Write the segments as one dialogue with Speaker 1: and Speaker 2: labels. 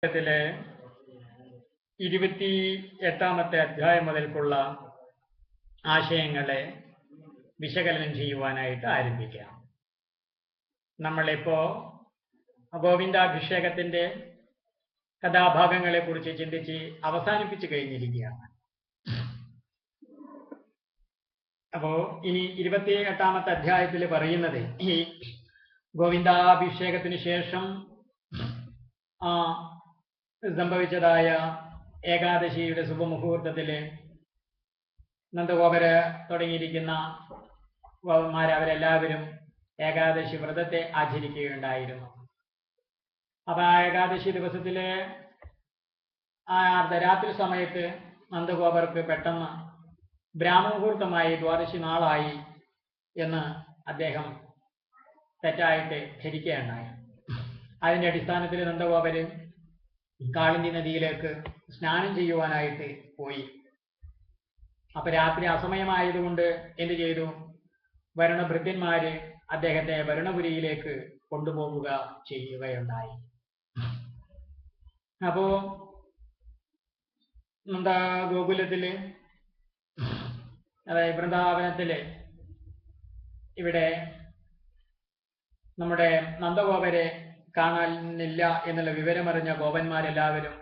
Speaker 1: ത്തിലെ 28-ാമത്തെ അധ്യായം മുതൽക്കുള്ള ആശയങ്ങളെ വിശകലനം ചെയ്യുവാനായിട്ട് ആരംഭിക്കാം. നമ്മളിപ്പോ ഗോവിന്ദാഭിഷേകത്തിന്റെ കഥാഭാഗങ്ങളെ കുറിച്ച് ചിന്തിച്ച് അവസാനിപ്പിച്ചു കഴിഞ്ഞിരിക്കുകയാണ്. അപ്പോ ഇനി 28-ാമത്തെ അധ്യായത്തിൽ പറയുന്നത് ഈ ഗോവിന്ദാഭിഷേകത്തിന് ശേഷം സംഭവിച്ചതായ ഏകാദശിയുടെ ശുഭമുഹൂർത്തത്തില് നന്ദഗോപര തുടങ്ങിയിരിക്കുന്ന ഗോപന്മാർ അവരെല്ലാവരും ഏകാദശി വ്രതത്തെ ആചരിക്കുകയുണ്ടായിരുന്നു. അപ്പൊ ആ ഏകാദശി ദിവസത്തില് ആ അർദ്ധരാത്രി സമയത്ത് നന്ദഗോപർക്ക് പെട്ടെന്ന് ബ്രാഹ്മമുഹൂർത്തമായി ദ്വാദശി നാളായി എന്ന് അദ്ദേഹം തെറ്റായിട്ട് ധരിക്കുകയുണ്ടായി. അതിന്റെ അടിസ്ഥാനത്തിൽ നന്ദഗോപര് കാളിന്തി നദിയിലേക്ക് സ്നാനം ചെയ്യുവാനായിട്ട് പോയി. അപ്പൊ രാത്രി അസമയമായതുകൊണ്ട് എന്ത് ചെയ്തു? വരുണഭൃത്യന്മാര് അദ്ദേഹത്തെ വരുണപുരിയിലേക്ക് കൊണ്ടുപോവുക ചെയ്യുകയുണ്ടായി. അപ്പോ ഗോകുലത്തില്, അതായത് വൃന്ദാവനത്തില് ഇവിടെ നമ്മുടെ നന്ദഗോപരെ കാണാനില്ല എന്നുള്ള വിവരമറിഞ്ഞ ഗോപന്മാരെല്ലാവരും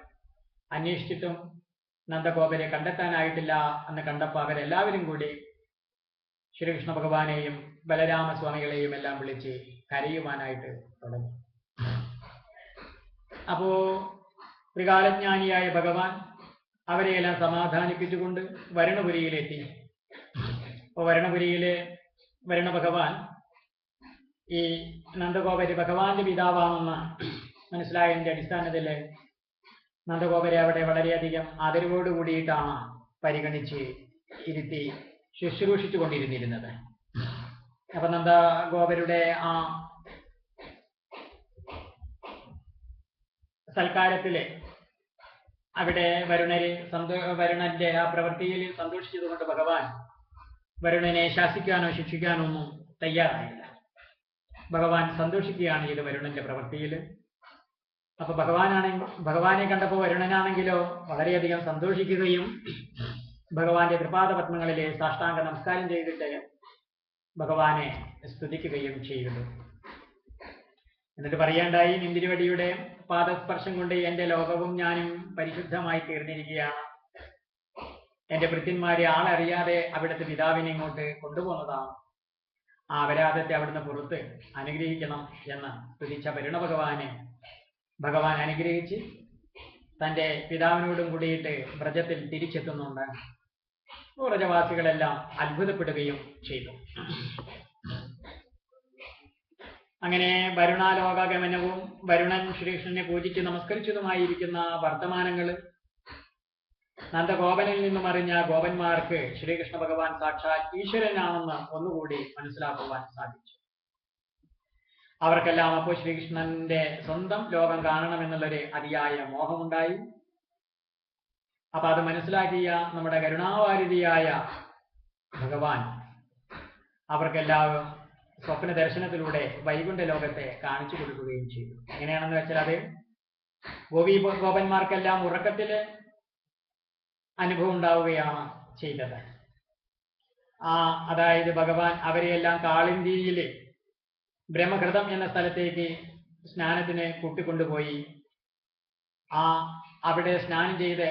Speaker 1: അന്വേഷിച്ചിട്ടും നന്ദഗോപരെ കണ്ടെത്താനായിട്ടില്ല എന്ന് കണ്ടപ്പോൾ അവരെല്ലാവരും കൂടി ശ്രീകൃഷ്ണ ഭഗവാനെയും ബലരാമസ്വാമികളെയും എല്ലാം വിളിച്ച് കരയുവാനായിട്ട് തുടങ്ങി. അപ്പോ ത്രികാലജ്ഞാനിയായ ഭഗവാൻ അവരെയെല്ലാം സമാധാനിപ്പിച്ചുകൊണ്ട് വരുണപുരിയിലെത്തി. അപ്പോൾ വരുണപുരിയിലെ വരുണ ഭഗവാൻ ഈ നന്ദഗോപര് ഭഗവാന്റെ പിതാവാണെന്ന് മനസ്സിലായതിന്റെ അടിസ്ഥാനത്തിൽ നന്ദഗോപരെ അവിടെ വളരെയധികം ആദരവോട് കൂടിയിട്ടാണ് പരിഗണിച്ച് ഇരുത്തി ശുശ്രൂഷിച്ചു കൊണ്ടിരുന്നിരുന്നത്. അപ്പൊ നന്ദഗോപരുടെ ആ സൽക്കാരത്തില് അവിടെ വരുണന്റെ ആ പ്രവൃത്തിയിൽ സന്തോഷിച്ചതുകൊണ്ട് ഭഗവാൻ വരുണനെ ശാസിക്കാനോ ശിക്ഷിക്കാനോ ഒന്നും തയ്യാറായില്ല. ഭഗവാൻ സന്തോഷിക്കുകയാണ് ചെയ്ത് വരുണന്റെ പ്രവൃത്തിയിൽ. അപ്പൊ ഭഗവാനെ കണ്ടപ്പോൾ വരുണനാണെങ്കിലോ വളരെയധികം സന്തോഷിക്കുകയും ഭഗവാന്റെ തൃപാദപത്മങ്ങളിലെ സാഷ്ടാംഗ നമസ്കാരം ചെയ്തിട്ട് ഭഗവാനെ സ്തുതിക്കുകയും ചെയ്യുന്നു. എന്നിട്ട് പറയേണ്ടായി, നിന്തിരുവടിയുടെ പാദസ്പർശം കൊണ്ട് എന്റെ ലോകവും ഞാനും പരിശുദ്ധമായി തീർന്നിരിക്കുകയാണ്. എന്റെ ഭൃത്യന്മാരെ ആളറിയാതെ അവിടുത്തെ പിതാവിനെ ഇങ്ങോട്ട് കൊണ്ടുപോകുന്നതാണ്. ആ അപരാധത്തെ അവിടുന്ന് പുറത്ത് അനുഗ്രഹിക്കണം എന്ന് സ്തുതിച്ച വരുണ ഭഗവാനെ ഭഗവാൻ അനുഗ്രഹിച്ച് തന്റെ പിതാവിനോടും കൂടിയിട്ട് വ്രജത്തിൽ തിരിച്ചെത്തുന്നുണ്ട്. വ്രജവാസികളെല്ലാം അത്ഭുതപ്പെടുകയും ചെയ്തു. അങ്ങനെ വരുണാലോകാഗമനവും വരുണൻ ശ്രീകൃഷ്ണനെ പൂജിച്ച് നമസ്കരിച്ചതുമായിരിക്കുന്ന വർത്തമാനങ്ങള് നന്ദഗോപനിൽ നിന്നും അറിഞ്ഞ ഗോപന്മാർക്ക് ശ്രീകൃഷ്ണ ഭഗവാൻ സാക്ഷാൽ ഈശ്വരനാണെന്ന് ഒന്നുകൂടി മനസ്സിലാക്കുവാൻ സാധിച്ചു. അവർക്കെല്ലാം അപ്പോൾ ശ്രീകൃഷ്ണന്റെ സ്വന്തം ലോകം കാണണമെന്നുള്ളൊരു അതിയായ മോഹമുണ്ടായി. അപ്പൊ അത് മനസ്സിലാക്കിയ നമ്മുടെ കരുണാവാരിധിയായ ഭഗവാൻ അവർക്കെല്ലാവരും സ്വപ്ന ദർശനത്തിലൂടെ വൈകുണ്ഠ ലോകത്തെ കാണിച്ചു കൊടുക്കുകയും ചെയ്തു. എങ്ങനെയാണെന്ന് വെച്ചാൽ അത് ഗോപന്മാർക്കെല്ലാം ഉറക്കത്തില് അനുഭവം ഉണ്ടാവുകയാണ് ചെയ്തത്. അതായത് ഭഗവാൻ അവരെയെല്ലാം കാളിന്തിയില് ബ്രഹ്മഘൃതം എന്ന സ്ഥലത്തേക്ക് സ്നാനത്തിന് കൂട്ടിക്കൊണ്ടുപോയി. അവിടെ സ്നാനം ചെയ്ത്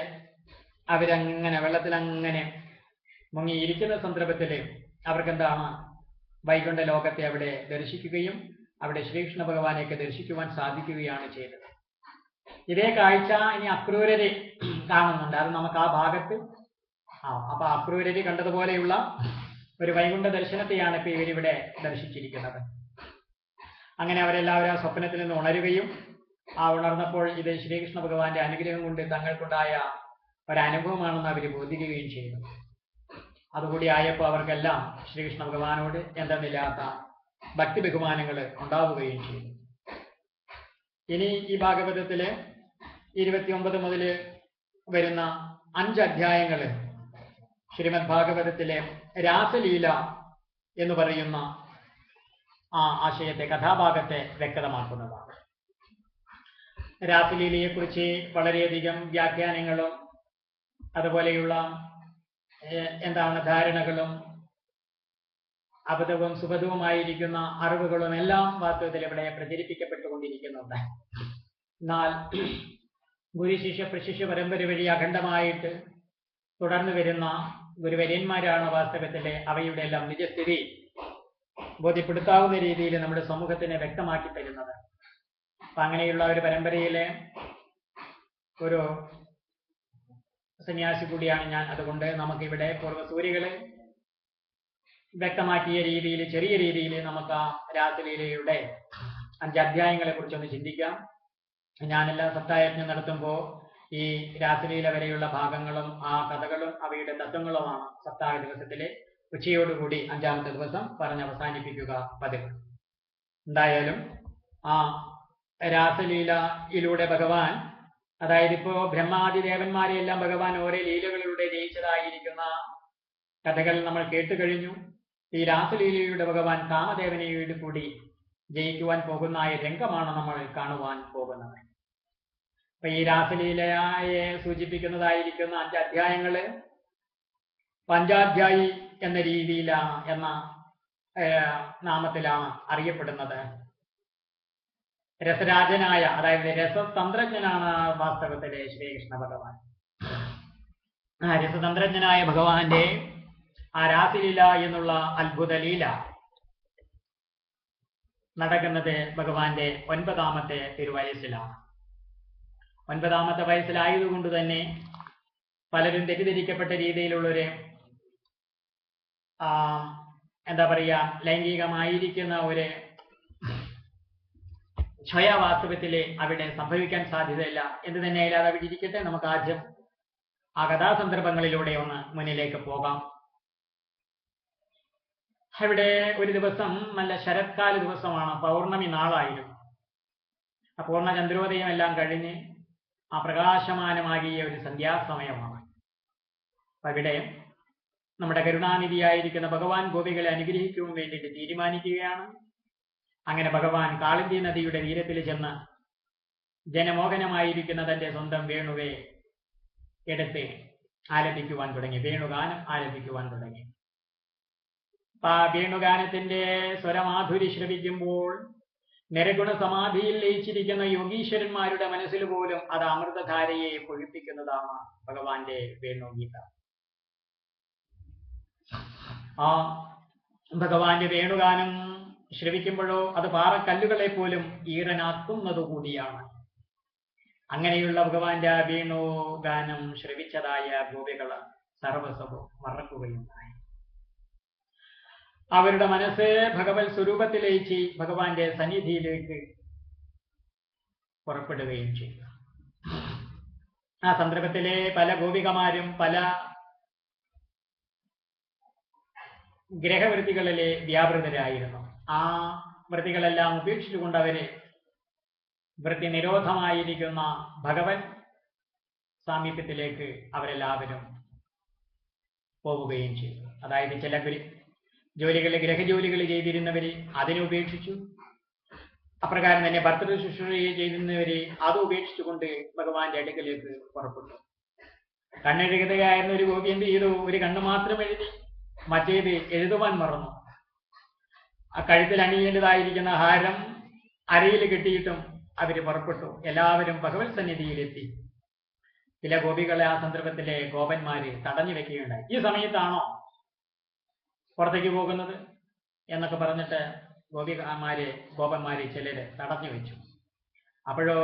Speaker 1: അവരങ്ങനെ വെള്ളത്തിലങ്ങനെ മുങ്ങിയിരിക്കുന്ന സന്ദർഭത്തില് അവർക്കെന്താണ് വൈകുണ്ഠ ലോകത്തെ അവിടെ ദർശിക്കുകയും അവിടെ ശ്രീകൃഷ്ണ ഭഗവാനെയൊക്കെ ദർശിക്കുവാൻ സാധിക്കുകയാണ് ചെയ്തത്. ഇതേ കാഴ്ച ഇനി അക്രൂരരെ കാണുന്നുണ്ട്. അത് നമുക്ക് ആ ഭാഗത്ത് അപ്പൊ അക്രൂരര് കണ്ടതുപോലെയുള്ള ഒരു വൈകുണ്ഠ ദർശനത്തെയാണ് ഇപ്പൊ ഇവരിവിടെ ദർശിച്ചിരിക്കുന്നത്. അങ്ങനെ അവരെല്ലാവരും ആ സ്വപ്നത്തിൽ നിന്ന് ഉണരുകയും ഉണർന്നപ്പോൾ ഇത് ശ്രീകൃഷ്ണ ഭഗവാന്റെ അനുഗ്രഹം കൊണ്ട് തങ്ങൾക്കുണ്ടായ ഒരനുഭവമാണെന്ന് അവർ ബോധിക്കുകയും ചെയ്തു. അതുകൂടി ആയപ്പോൾ അവർക്കെല്ലാം ശ്രീകൃഷ്ണ ഭഗവാനോട് എന്തെന്നില്ലാത്ത ഭക്തി ബഹുമാനങ്ങൾ ഉണ്ടാവുകയും ചെയ്തു. ഇനി ഈ ഭാഗവതത്തില് 29 മുതൽ വരുന്ന 5 അധ്യായങ്ങള് ശ്രീമദ് ഭാഗവതത്തിലെ രാസലീല എന്ന് പറയുന്ന ആ ആശയത്തെ, കഥാഭാഗത്തെ വ്യക്തമാക്കുന്നതാണ്. രാസലീലയെക്കുറിച്ച് വളരെയധികം വ്യാഖ്യാനങ്ങളും അതുപോലെയുള്ള ധാരണകളും അബദ്ധവും സുബദ്ധവുമായിരിക്കുന്ന അറിവുകളും എല്ലാം വാസ്തവത്തിൽ ഇവിടെ പ്രചരിപ്പിക്കപ്പെട്ടുകൊണ്ടിരിക്കുന്നുണ്ട്. എന്നാൽ ഗുരുശിഷ്യ പ്രശിഷ്യ പരമ്പര വഴി അഖണ്ഡമായിട്ട് തുടർന്നു വരുന്ന ഗുരുവര്യന്മാരാണ് വാസ്തവത്തിലെ അവയുടെ എല്ലാം നിജസ്ഥിതി ബോധ്യപ്പെടുത്താവുന്ന രീതിയിൽ നമ്മുടെ സമൂഹത്തിനെ വ്യക്തമാക്കി തരുന്നത്. അപ്പൊ അങ്ങനെയുള്ള ഒരു പരമ്പരയിലെ ഒരു സന്യാസി കൂടിയാണ് ഞാൻ. അതുകൊണ്ട് നമുക്കിവിടെ പൂർവ്വസൂരികളെ വ്യക്തമാക്കിയ രീതിയിൽ ചെറിയ രീതിയിൽ നമുക്ക് ആ രാസലീലയുടെ 5 അധ്യായങ്ങളെ കുറിച്ചൊന്ന് ചിന്തിക്കാം. ഞാനെല്ലാം സപ്തായജ്ഞം നടത്തുമ്പോൾ ഈ രാസലീല വരെയുള്ള ഭാഗങ്ങളും ആ കഥകളും അവയുടെ തത്വങ്ങളുമാണ് സപ്താഹ ദിവസത്തിലെ ഉച്ചയോടുകൂടി 5ാമത്തെ ദിവസം പറഞ്ഞ് അവസാനിപ്പിക്കുക പതിവ്. എന്തായാലും ആ രാസലീലയിലൂടെ ഭഗവാൻ, അതായത് ഇപ്പോ ബ്രഹ്മാദി ദേവന്മാരെയെല്ലാം ഭഗവാൻ ഓരോ ലീലകളിലൂടെ ജയിച്ചതായിരിക്കുന്ന കഥകൾ നമ്മൾ കേട്ടു കഴിഞ്ഞു. ഈ രാസലീലയുടെ ഭഗവാൻ കാമദേവനയോട് കൂടി ജയിക്കുവാൻ പോകുന്ന രംഗമാണ് നമ്മൾ കാണുവാൻ പോകുന്നത്. അപ്പൊ ഈ രാസലീലയെ സൂചിപ്പിക്കുന്നതായിരിക്കുന്ന 5 അധ്യായങ്ങള് പഞ്ചാധ്യായി എന്ന രീതിയിലാണ്, എന്ന നാമത്തിലാണ് അറിയപ്പെടുന്നത്. രസരാജനായ, അതായത് രസതന്ത്രജ്ഞനാണ് വാസ്തവത്തിലെ ശ്രീകൃഷ്ണ ഭഗവാൻ. ആ രസതന്ത്രജ്ഞനായ ഭഗവാന്റെ ആ രാസലീല എന്നുള്ള അത്ഭുത ലീല നടക്കുന്നത് ഭഗവാന്റെ 9ാമത്തെ തിരുവയസ്സിലാണ്. 9ാമത്തെ വയസ്സിലായതുകൊണ്ട് തന്നെ പലരും തെറ്റിദ്ധരിക്കപ്പെട്ട രീതിയിലുള്ളൊരു ലൈംഗികമായിരിക്കുന്ന ഒരു ക്ഷയ വാസ്തവത്തില് അവിടെ സംഭവിക്കാൻ സാധ്യതയില്ല. എന്ത് തന്നെയായാലും അത് അവിടെ ഇരിക്കട്ടെ. നമുക്ക് ആദ്യം ആ കഥാസന്ദർഭങ്ങളിലൂടെ ഒന്ന് മുന്നിലേക്ക് പോകാം. അവിടെ ഒരു ദിവസം നല്ല ശരത്കാല ദിവസമാണ്, പൗർണമി നാളായിരുന്നു. ആ പൂർണ്ണ ചന്ദ്രോദയം എല്ലാം കഴിഞ്ഞ് ആ പ്രകാശമാനമാകിയ ഒരു സന്ധ്യാസമയമാണ്. അവിടെ നമ്മുടെ കരുണാനിധിയായിരിക്കുന്ന ഭഗവാൻ ഗോപികളെ അനുഗ്രഹിക്കുവാൻ വേണ്ടിയിട്ട് തീരുമാനിക്കുകയാണ്. അങ്ങനെ ഭഗവാൻ കാളിന്തി നദിയുടെ തീരത്തിൽ ചെന്ന് ജനമോഹനമായിരിക്കുന്ന തന്റെ സ്വന്തം വേണുവെ എടുത്ത് ആലപിക്കുവാൻ തുടങ്ങി, വേണുഗാനം ആലപിക്കുവാൻ തുടങ്ങി. ആ വേണുഗാനത്തിന്റെ സ്വരമാധുരി ശ്രവിക്കുമ്പോൾ നിരഗുണ സമാധിയിൽ ലയിച്ചിരിക്കുന്ന യോഗീശ്വരന്മാരുടെ മനസ്സിൽ പോലും അത് അമൃതധാരയെ പൊഴിപ്പിക്കുന്നതാണ് ഭഗവാന്റെ വേണുഗീത. ആ ഭഗവാന്റെ വേണുഗാനം ശ്രവിക്കുമ്പോഴോ അത് പാറക്കല്ലുകളെ പോലും ഈറനാക്കുന്നതുകൂടിയാണ്. അങ്ങനെയുള്ള ഭഗവാന്റെ വേണുഗാനം ശ്രവിച്ചതായ ഗോപികൾ സർവസ്വവും മറക്കുകയുണ്ടായി. അവരുടെ മനസ്സ് ഭഗവത് സ്വരൂപത്തിലേക്ക് ഭഗവാന്റെ സന്നിധിയിലേക്ക് പുറപ്പെടുകയും ചെയ്തു. ആ സന്ദർഭത്തിലെ പല ഗോപികമാരും പല ഗ്രഹവൃത്തികളിലെ വ്യാപൃതരായിരുന്നു. ആ വൃത്തികളെല്ലാം ഉപേക്ഷിച്ചുകൊണ്ട് അവര് വൃത്തി നിരോധമായിരിക്കുന്ന ഭഗവത് സാമീപ്യത്തിലേക്ക് അവരെല്ലാവരും പോവുകയും ചെയ്തു. അതായത് ചില ജോലികളെ, ഗ്രഹജോലികൾ ചെയ്തിരുന്നവര് അതിനെ ഉപേക്ഷിച്ചു. അപ്രകാരം തന്നെ ഭർത്തൃ ശുശ്രൂഷ ചെയ്തിരുന്നവര് അത് ഉപേക്ഷിച്ചുകൊണ്ട് ഭഗവാന്റെ അടുക്കലേക്ക് പുറപ്പെട്ടു. കണ്ണെഴുതുകയായിരുന്ന ഒരു ഗോപി എന്ത് ചെയ്തു? ഒരു കണ്ണ് മാത്രം എഴുതി, മറ്റേത് എഴുതുവാൻ മറന്നു. ആ കഴുത്തിൽ അണിയേണ്ടതായിരിക്കുന്ന ഹാരം അരയിൽ കെട്ടിയിട്ടും അവര് പുറപ്പെട്ടു. എല്ലാവരും ഭഗവത് സന്നിധിയിലെത്തി. ചില ഗോപികളെ ആ സന്ദർഭത്തിലെ ഗോപന്മാര് തടഞ്ഞു വെക്കുകയുണ്ടായി. ഈ സമയത്താണോ പുറത്തേക്ക് പോകുന്നത് എന്നൊക്കെ പറഞ്ഞിട്ട് ഗോപന്മാര് ചിലര് തടഞ്ഞു വെച്ചു. അപ്പോഴോ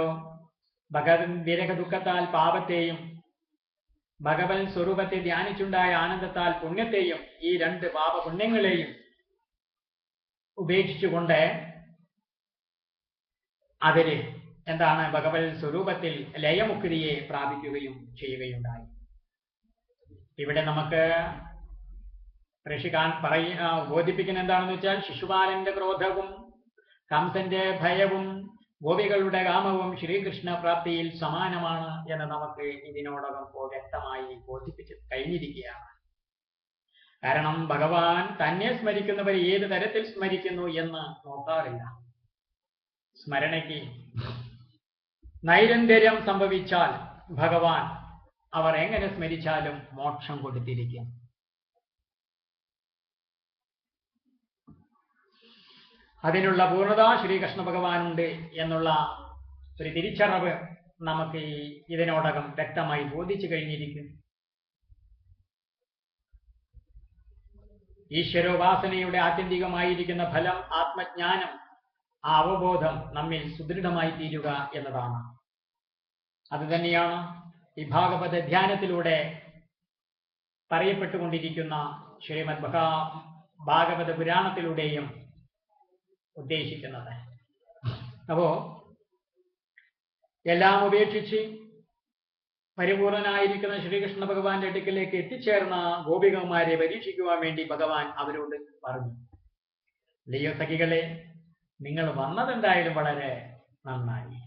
Speaker 1: ഭഗവത് വിരഹ ദുഃഖത്താൽ പാപത്തെയും ഭഗവത് സ്വരൂപത്തെ ധ്യാനിച്ചുണ്ടായ ആനന്ദത്താൽ പുണ്യത്തെയും, ഈ 2 പാപപുണ്യങ്ങളെയും ഉപേക്ഷിച്ചുകൊണ്ട് അവര് ഭഗവത് സ്വരൂപത്തിൽ ലയമുക്തിയെ പ്രാപിക്കുകയും ചെയ്യുകയുണ്ടായി. ഇവിടെ നമുക്ക് ഋഷികാൻ ബോധിപ്പിക്കുന്ന എന്താണെന്ന് വെച്ചാൽ, ശിശുപാലന്റെ ക്രോധവും കംസന്റെ ഭയവും ഗോപികളുടെ കാമവും ശ്രീകൃഷ്ണ പ്രാപ്തിയിൽ സമാനമാണ് എന്ന് നമുക്ക് ഇതിനോടകം വ്യക്തമായി ബോധിപ്പിച്ച് കഴിഞ്ഞിരിക്കുകയാണ്. കാരണം ഭഗവാൻ തന്നെ സ്മരിക്കുന്നവർ ഏത് തരത്തിൽ സ്മരിക്കുന്നു എന്ന് നോക്കാറില്ല. സ്മരണയ്ക്ക് നൈരന്തര്യം സംഭവിച്ചാൽ ഭഗവാൻ അവർ എങ്ങനെ സ്മരിച്ചാലും മോക്ഷം കൊടുത്തിരിക്കും. അതിനുള്ള പൂർണ്ണത ശ്രീകൃഷ്ണ ഭഗവാനുണ്ട് എന്നുള്ള ഒരു തിരിച്ചറിവ് നമുക്ക് ഇതിനോടകം വ്യക്തമായി ബോധിച്ചു കഴിഞ്ഞിരിക്കും. ഈശ്വരോപാസനയുടെ ആത്യന്തികമായിരിക്കുന്ന ഫലം ആത്മജ്ഞാനം, ആ അവബോധം നമ്മിൽ സുദൃഢമായി തീരുക എന്നതാണ്. അതുതന്നെയാണ് ഈ ഭാഗവത ധ്യാനത്തിലൂടെ പറയപ്പെട്ടുകൊണ്ടിരിക്കുന്ന ശ്രീമദ് ഭാഗവത പുരാണത്തിലൂടെയും ഉദ്ദേശിക്കുന്നത്. അപ്പോ എല്ലാം ഉപേക്ഷിച്ച് പരിപൂർണനായിരിക്കുന്ന ശ്രീകൃഷ്ണ ഭഗവാന്റെ അടുക്കലേക്ക് എത്തിച്ചേർന്ന ഗോപികമാരെ പരീക്ഷിക്കുവാൻ വേണ്ടി ഭഗവാൻ അവരോട് പറഞ്ഞു, ലിയോ സഖികളെ, നിങ്ങൾ വന്നതെന്തായാലും വളരെ നന്നായി.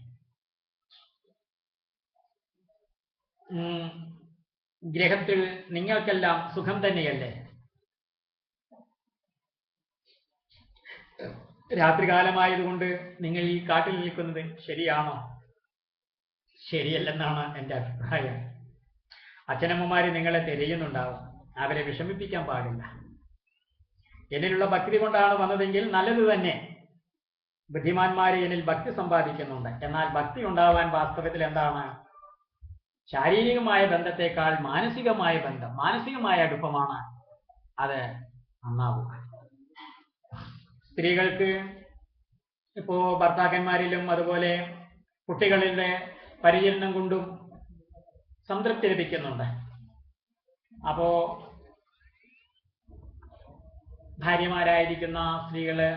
Speaker 1: ഗ്രഹത്തിൽ നിങ്ങൾക്കെല്ലാം സുഖം തന്നെയല്ലേ? രാത്രികാലമായതുകൊണ്ട് നിങ്ങൾ ഈ കാട്ടിൽ നിൽക്കുന്നത് ശരിയാണോ? ശരിയല്ലെന്നാണ് എൻ്റെ അഭിപ്രായം. അച്ഛനമ്മമാര് നിങ്ങളെ തിരയുന്നുണ്ടാവും. അവരെ വിഷമിപ്പിക്കാൻ പാടില്ല. എന്നിലുള്ള ഭക്തി കൊണ്ടാണ് വന്നതെങ്കിൽ നല്ലത് തന്നെ. ബുദ്ധിമാന്മാര് എന്നിൽ ഭക്തി സമ്പാദിക്കുന്നുണ്ട്. എന്നാൽ ഭക്തി ഉണ്ടാവാൻ വാസ്തവത്തിൽ എന്താണ്? ശാരീരികമായ ബന്ധത്തെക്കാൾ മാനസികമായ ബന്ധം, മാനസികമായ അടുപ്പമാണ് അത് നന്നാവുക. സ്ത്രീകൾക്ക് ഇപ്പോ ഭർത്താക്കന്മാരിലും അതുപോലെ കുട്ടികളുടെ പരിചരണം കൊണ്ടും സംതൃപ്തി ലഭിക്കുന്നുണ്ട്. അപ്പോ ഭാര്യമാരായിരിക്കുന്ന സ്ത്രീകള്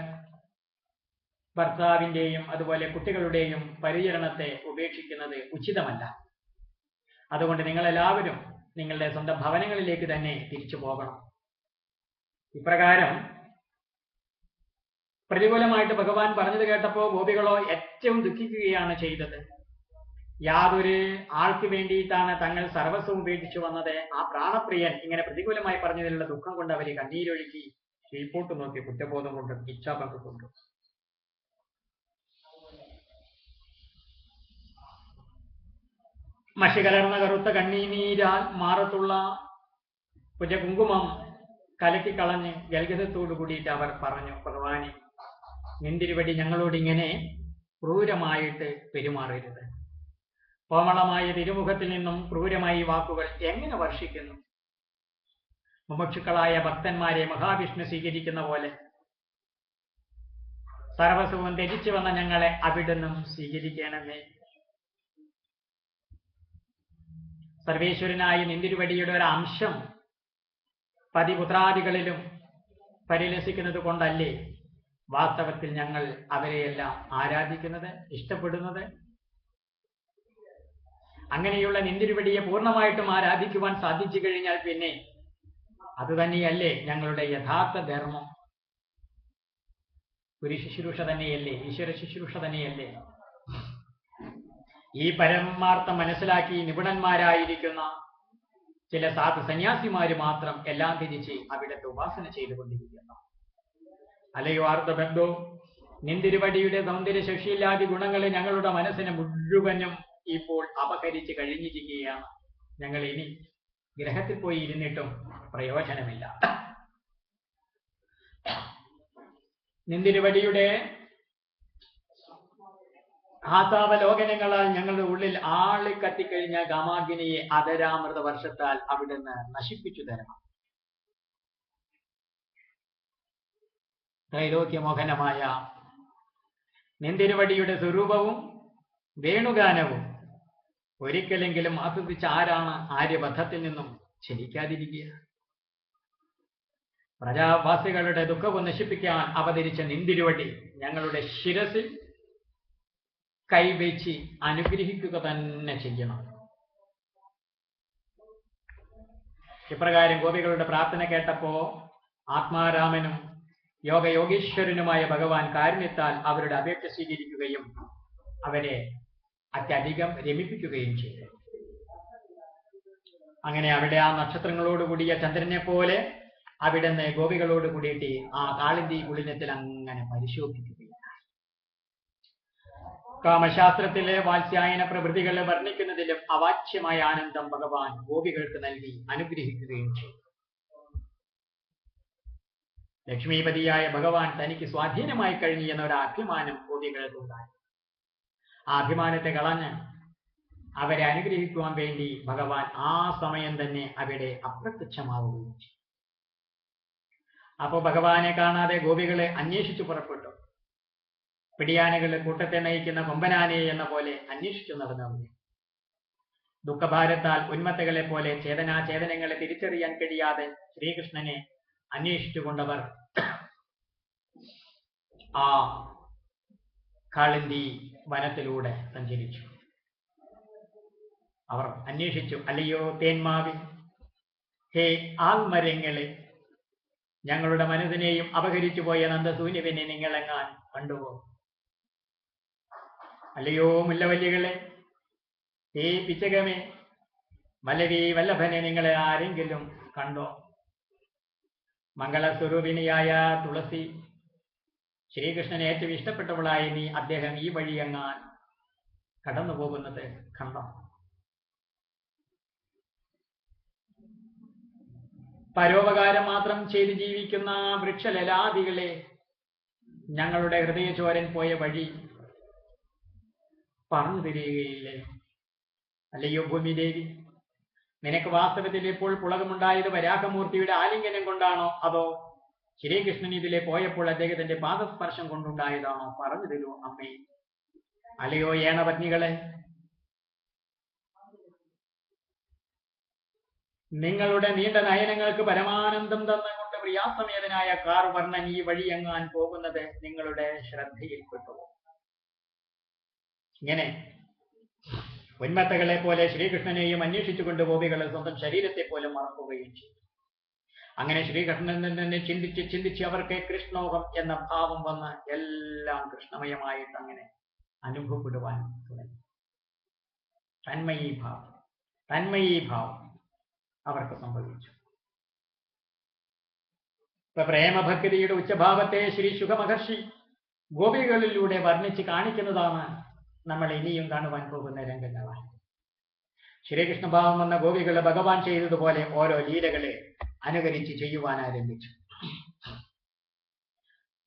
Speaker 1: ഭർത്താവിൻ്റെയും അതുപോലെ കുട്ടികളുടെയും പരിചരണത്തെ ഉപേക്ഷിക്കുന്നത് ഉചിതമല്ല. അതുകൊണ്ട് നിങ്ങളെല്ലാവരും നിങ്ങളുടെ സ്വന്തം ഭവനങ്ങളിലേക്ക് തന്നെ തിരിച്ചു പോകണം. ഇപ്രകാരം പ്രതികൂലമായിട്ട് ഭഗവാൻ പറഞ്ഞത് കേട്ടപ്പോൾ ഗോപികളോ ഏറ്റവും ദുഃഖിക്കുകയാണ് ചെയ്തത്. യാതൊരു ആൾക്ക് വേണ്ടിയിട്ടാണ് തങ്ങൾ സർവസ്വം ഉപേക്ഷിച്ചു വന്നത്, ആ പ്രാണപ്രിയൻ ഇങ്ങനെ പ്രതികൂലമായി പറഞ്ഞതിലുള്ള ദുഃഖം കൊണ്ട് അവർ കണ്ണീരൊഴുക്കി കീഴ്പോട്ട് നോക്കി, കുറ്റബോധം കൊണ്ടും ഇച്ഛാഭംഗം കൊണ്ടും. മഷി കലർന്ന കറുത്ത കണ്ണീനീരാൽ മാറത്തുള്ള കുജകുങ്കുമം കലക്കിക്കളഞ്ഞ് ഗൽഗതത്തോടു കൂടിയിട്ട് അവർ പറഞ്ഞു, ഭഗവാനെ, നിന്തിരുവടി ഞങ്ങളോട് ഇങ്ങനെ ക്രൂരമായിട്ട് പെരുമാറരുത്. കോമളമായ തിരുമുഖത്തിൽ നിന്നും ക്രൂരമായ വാക്കുകൾ എങ്ങനെ വർഷിക്കുന്നു? മുമുക്ഷുക്കളായ ഭക്തന്മാരെ മഹാവിഷ്ണു സ്വീകരിക്കുന്ന പോലെ സർവസ്വവും ത്യജിച്ചു വന്ന ഞങ്ങളെ അവിടുന്ന് സ്വീകരിക്കണമേ. സർവേശ്വരനായ നിന്തിരുവടിയുടെ ഒരു അംശം പതിപുത്രാദികളിലും പരിലസിക്കുന്നത് കൊണ്ടല്ലേ വാസ്തവത്തിൽ ഞങ്ങൾ അവരെയെല്ലാം ആരാധിക്കുന്നത്, ഇഷ്ടപ്പെടുന്നത്? അങ്ങനെയുള്ള നിന്തിരുവടിയെ പൂർണ്ണമായിട്ടും ആരാധിക്കുവാൻ സാധിച്ചു കഴിഞ്ഞാൽ പിന്നെ അതുതന്നെയല്ലേ ഞങ്ങളുടെ യഥാർത്ഥ ധർമ്മം. ഒരു ശുശ്രൂഷ തന്നെയല്ലേ, ഈശ്വര ശുശ്രൂഷ തന്നെയല്ലേ. ഈ പരമാർത്ഥം മനസ്സിലാക്കി നിപുണന്മാരായിരിക്കുന്ന ചില സാധു സന്യാസിമാര് മാത്രം എല്ലാം തിരിച്ച് അവിടത്തെ ഉപാസന ചെയ്തുകൊണ്ടിരിക്കുന്നു. അല്ലയോ ആർത്തബന്ധോ, നിന്തിരുവടിയുടെ സൗന്ദര്യ ശക്തിയില്ലാതെ ഗുണങ്ങളെ ഞങ്ങളുടെ മനസ്സിനെ മുഴുവനും ഇപ്പോൾ അപഹരിച്ച് കഴിഞ്ഞിരിക്കുകയാണ്. ഞങ്ങൾ ഇനി ഗ്രഹത്തിൽ പോയി ഇരുന്നിട്ടും പ്രയോജനമില്ല. നിന്തിരുവടിയുടെ ആസാവലോകനങ്ങളാൽ ഞങ്ങളുടെ ഉള്ളിൽ ആളിക്കത്തിക്കഴിഞ്ഞ കാമാഗ്നിയെ അധരാമൃത വർഷത്താൽ അവിടുന്ന് നശിപ്പിച്ചു തരണം. ത്രൈലോക്യമോഹനമായ നിന്തിരുവടിയുടെ സ്വരൂപവും വേണുഗാനവും ഒരിക്കലെങ്കിലും ആസ്വദിച്ച ആരാണ് ആര്യബദ്ധത്തിൽ നിന്നും ക്ഷണിക്കാതിരിക്കുക? പ്രജാവാസികളുടെ ദുഃഖവും നശിപ്പിക്കാൻ അവതരിച്ച നിന്തിരുവടി ഞങ്ങളുടെ ശിരസിൽ കൈവച്ച് അനുഗ്രഹിക്കുക തന്നെ ചെയ്യണം. ഇപ്രകാരം ഗോപികളുടെ പ്രാർത്ഥന കേട്ടപ്പോ ആത്മാരാമനും യോഗയോഗീശ്വരനുമായ ഭഗവാൻ കാരുണ്യത്താൽ അവരുടെ അപേക്ഷ സ്വീകരിക്കുകയും അവരെ അത്യധികം രമിപ്പിക്കുകയും ചെയ്തു. അങ്ങനെ അവിടെ ആ നക്ഷത്രങ്ങളോടുകൂടിയ ചന്ദ്രനെ പോലെ അവിടുന്ന് ഗോപികളോട് കൂടിയിട്ട് ആ കാളിന്തി കുളിനത്തിൽ അങ്ങനെ പരിശോഭിക്കുകയാണ്. കാമശാസ്ത്രത്തിലെ വാത്സ്യായന പ്രവൃത്തികളെ വർണ്ണിക്കുന്നതിലും അവാച്യമായ ആനന്ദം ഭഗവാൻ ഗോപികൾക്ക് നൽകി അനുഗ്രഹിക്കുകയും ചെയ്തു. ലക്ഷ്മീപതിയായ ഭഗവാൻ തനിക്ക് സ്വാധീനമായി കഴിഞ്ഞു എന്ന ഒരു അഭിമാനം ഗോപികൾക്കുണ്ടായി. ആ അഭിമാനത്തെ കളഞ്ഞ് അവരെ അനുഗ്രഹിക്കുവാൻ വേണ്ടി ഭഗവാൻ ആ സമയം തന്നെ അവിടെ അപ്രത്യക്ഷമാവുകയും ചെയ്തു. അപ്പോൾ ഭഗവാനെ കാണാതെ ഗോപികളെ അന്വേഷിച്ചു പുറപ്പെട്ടു. പിടിയാനകളെ കൂട്ടത്തെ നയിക്കുന്ന കൊമ്പനാനയെ എന്ന പോലെ അന്വേഷിച്ചു നടന്നവർ. ദുഃഖഭാരത്താൽ ഉന്മത്തകളെ പോലെ ചേതനാചേതനങ്ങളെ തിരിച്ചറിയാൻ കഴിയാതെ ശ്രീകൃഷ്ണനെ അന്വേഷിച്ചുകൊണ്ടവർ ആ കാളിന്തി വനത്തിലൂടെ സഞ്ചരിച്ചു. അവർ അന്വേഷിച്ചു, അല്ലയോ തേന്മാവി, ഹേ ആൽമരങ്ങളെ, ഞങ്ങളുടെ മനസ്സിനെയും അപഹരിച്ചു പോയ നന്ദസൂന്യവിനെ നിങ്ങളെങ്ങാൻ കണ്ടുപോ? അല്ലയോ മുല്ലവല്ലികളെ, ഹേ പിച്ചകമേ, വല്ലവി വല്ലഭനെ നിങ്ങളെ ആരെങ്കിലും കണ്ടോ? മംഗളസ്വരൂപിണിയായ തുളസി, ശ്രീകൃഷ്ണന് ഏറ്റവും ഇഷ്ടപ്പെട്ടവളായി നീ അദ്ദേഹം ഈ വഴിയെങ്ങാൻ കടന്നു പോകുന്നത് കണ്ടോ? പരോപകാരം മാത്രം ചെയ്ത് ജീവിക്കുന്ന വൃക്ഷലലാദികളെ, ഞങ്ങളുടെ ഹൃദയചോരൻ പോയ വഴി പറഞ്ഞു തരികയില്ലേ? അല്ലയോ ഭൂമിദേവി, നിനക്ക് വാസ്തവത്തിൽ ഇപ്പോൾ പുളകമുണ്ടായത് വരാഹമൂർത്തിയുടെ ആലിംഗനം കൊണ്ടാണോ, അതോ ശ്രീകൃഷ്ണൻ ഇതിലെ പോയപ്പോൾ അദ്ദേഹത്തിന്റെ പാദസ്പർശം കൊണ്ടുണ്ടായതാണോ? പറഞ്ഞു തരൂ അമ്മേ. അല്ലയോ ഏണപത്നികളെ, നിങ്ങളുടെ നീണ്ട നയനങ്ങൾക്ക് പരമാനന്ദം തന്നുകൊണ്ട് പ്രിയാസമേതനായ കാർവർണ്ണൻ ഈ വഴിയെങ്ങാൻ പോകുന്നത് നിങ്ങളുടെ ശ്രദ്ധയിൽപ്പെട്ടു. ഇങ്ങനെ ഉന്മത്തകളെ പോലെ ശ്രീകൃഷ്ണനെയും അന്വേഷിച്ചുകൊണ്ട് ഗോപികളെ സ്വന്തം ശരീരത്തെ പോലെ മറക്കുകയും ചെയ്തു. അങ്ങനെ ശ്രീകൃഷ്ണനിൽ നിന്ന് ചിന്തിച്ച് ചിന്തിച്ച് അവർക്ക് കൃഷ്ണോഹം എന്ന ഭാവം വന്ന് എല്ലാം കൃഷ്ണമയമായിട്ട് അങ്ങനെ അനുഭവപ്പെടുവാൻ തുടങ്ങി. തന്മയീഭാവം അവർക്ക് സംഭവിച്ചു. ഇപ്പൊ പ്രേമഭക്തിയുടെ ഉച്ചഭാവത്തെ ശ്രീ ശുഖമഹർഷി ഗോപികളിലൂടെ വർണ്ണിച്ച് കാണിക്കുന്നതാണ് നമ്മൾ ഇനിയും കാണുവാൻ പോകുന്ന രംഗങ്ങളാണ്. ശ്രീകൃഷ്ണഭാവം വന്ന ഗോപികളെ ഭഗവാൻ ചെയ്തതുപോലെ ഓരോ ലീലകളെ അനുകരിച്ച് ചെയ്യുവാൻ ആരംഭിച്ചു.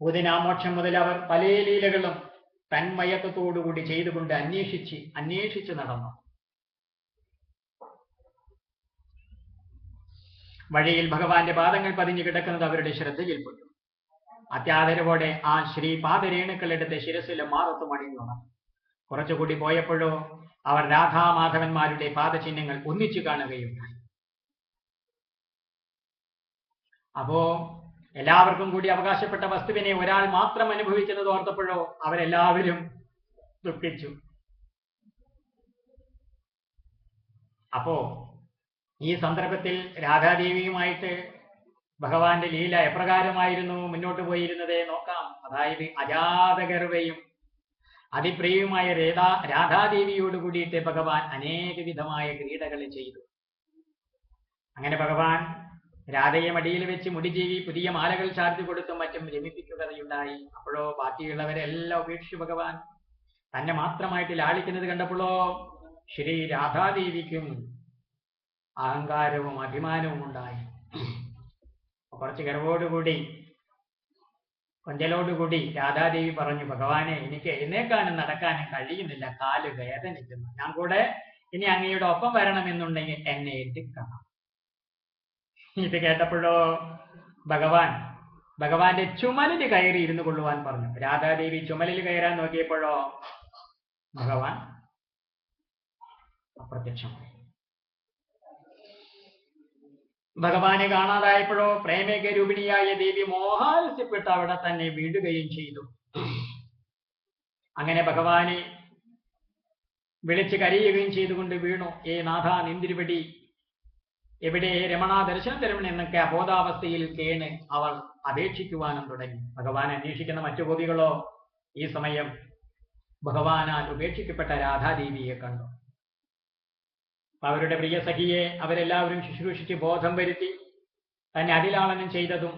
Speaker 1: പൂതിനാമോക്ഷം മുതൽ അവർ പല ലീലകളും തന്മയത്വത്തോടുകൂടി ചെയ്തുകൊണ്ട് അന്വേഷിച്ച് നടന്നു. വഴിയിൽ ഭഗവാന്റെ പാദങ്ങൾ പതിഞ്ഞു കിടക്കുന്നത് അവരുടെ ശ്രദ്ധയിൽപ്പെട്ടു. അത്യാദരവോടെ ആ ശ്രീപാദരേണുക്കളെടുത്ത് ശിരസിലെ മാറത്ത് മണിഞ്ഞു. കുറച്ചുകൂടി പോയപ്പോഴോ അവർ രാധാമാധവന്മാരുടെ പാദചിഹ്നങ്ങൾ ഒന്നിച്ചു കാണുകയുണ്ടായി. അപ്പോ എല്ലാവർക്കും കൂടി അവകാശപ്പെട്ട വസ്തുവിനെ ഒരാൾ മാത്രം അനുഭവിച്ചത് ഓർത്തപ്പോഴോ അവരെല്ലാവരും ദുഃഖിച്ചു. അപ്പോ ഈ സന്ദർഭത്തിൽ രാധാദേവിയുമായിട്ട് ഭഗവാന്റെ ലീല എപ്രകാരമായിരുന്നു മുന്നോട്ട് പോയിരുന്നത് നോക്കാം. അതായത് അജാതഗർവയും അതിപ്രിയവുമായ രാധാദേവിയോട് കൂടിയിട്ട് ഭഗവാൻ അനേക വിധമായ ക്രീഡകൾ ചെയ്തു. അങ്ങനെ ഭഗവാൻ രാധയെ മടിയിൽ വെച്ച് മുടിജീവി പുതിയ മാലകൾ ചാർത്തി കൊടുത്തും മറ്റും രമിപ്പിക്കുകയുണ്ടായി. അപ്പോഴോ ബാക്കിയുള്ളവരെല്ലാം ഉപേക്ഷിച്ചു ഭഗവാൻ തന്നെ മാത്രമായിട്ട് ലാളിക്കുന്നത് കണ്ടപ്പോഴോ ശ്രീ രാധാദേവിക്കും അഹങ്കാരവും അഭിമാനവും ഉണ്ടായി. കുറച്ച് ഗർവോടുകൂടി കൊഞ്ചലോടുകൂടി രാധാദേവി പറഞ്ഞു, ഭഗവാനെ, എനിക്ക് എഴുന്നേക്കാനും നടക്കാനും കഴിയുന്നില്ല, കാല് വേദനിക്കുന്നു. ഞാൻ കൂടെ ഇനി അങ്ങയുടെ ഒപ്പം വരണമെന്നുണ്ടെങ്കിൽ എന്നെ എടുക്കണം. ഇത് കേട്ടപ്പോഴോ ഭഗവാന്റെ ചുമലിൽ കയറി ഇരുന്നു കൊള്ളുവാൻ പറഞ്ഞു. രാധാദേവി ചുമലിൽ കയറാൻ നോക്കിയപ്പോഴോ ഭഗവാൻ അപ്രത്യക്ഷമായി. ഭഗവാനെ കാണാതായപ്പോഴോ പ്രേമേക രൂപിണിയായ ദേവി മോഹാലസ്യപ്പെട്ട് അവിടെ തന്നെ വീഴുകയും ചെയ്തു. അങ്ങനെ ഭഗവാനെ വിളിച്ച് കരയുകയും ചെയ്തുകൊണ്ട് വീണു. ഏ നാഥ, നിന്തിരുപടി എവിടെ, രമണ ദർശനം തരണം എന്നൊക്കെ അബോധാവസ്ഥയിൽ കേണ് അവൾ അപേക്ഷിക്കുവാനും തുടങ്ങി. ഭഗവാൻ അന്വേഷിക്കുന്ന മറ്റു ഗോപികളോ ഈ സമയം ഭഗവാനാൽ ഉപേക്ഷിക്കപ്പെട്ട രാധാദേവിയെ കണ്ടു. അവരുടെ പ്രിയ സഖിയെ അവരെല്ലാവരും ശുശ്രൂഷിച്ച് ബോധം വരുത്തി തന്നെ അതിലാളനം ചെയ്തതും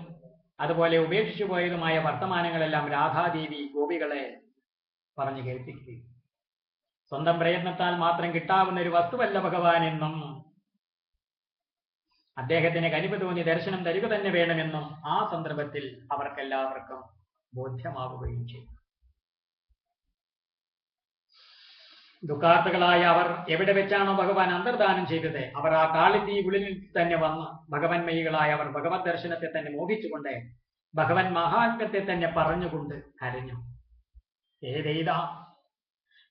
Speaker 1: അതുപോലെ ഉപേക്ഷിച്ചു പോയതുമായ വർത്തമാനങ്ങളെല്ലാം രാധാദേവി ഗോപികളെ പറഞ്ഞു കേൾപ്പിക്കുകയും സ്വന്തം പ്രയത്നത്താൽ മാത്രം കിട്ടാവുന്ന ഒരു വസ്തുവല്ല ഭഗവാൻ എന്നും അദ്ദേഹത്തിന് കനിവ് തോന്നി ദർശനം തരിക തന്നെ വേണമെന്നും ആ സന്ദർഭത്തിൽ അവർക്കെല്ലാവർക്കും ബോധ്യമാവുകയും ചെയ്തു. ദുഃഖാർത്ഥകളായ അവർ എവിടെ വെച്ചാണോ ഭഗവാൻ അന്തർദാനം ചെയ്തത്, അവർ ആ കാളിത്തീ ഉള്ളിൽ തന്നെ വന്ന് ഭഗവന്മയികളായ അവർ ഭഗവത് ദർശനത്തെ തന്നെ മോഹിച്ചുകൊണ്ട് ഭഗവൻ മഹാത്മ്യത്തെ തന്നെ പറഞ്ഞുകൊണ്ട് കരഞ്ഞു. ഏതെയ്താ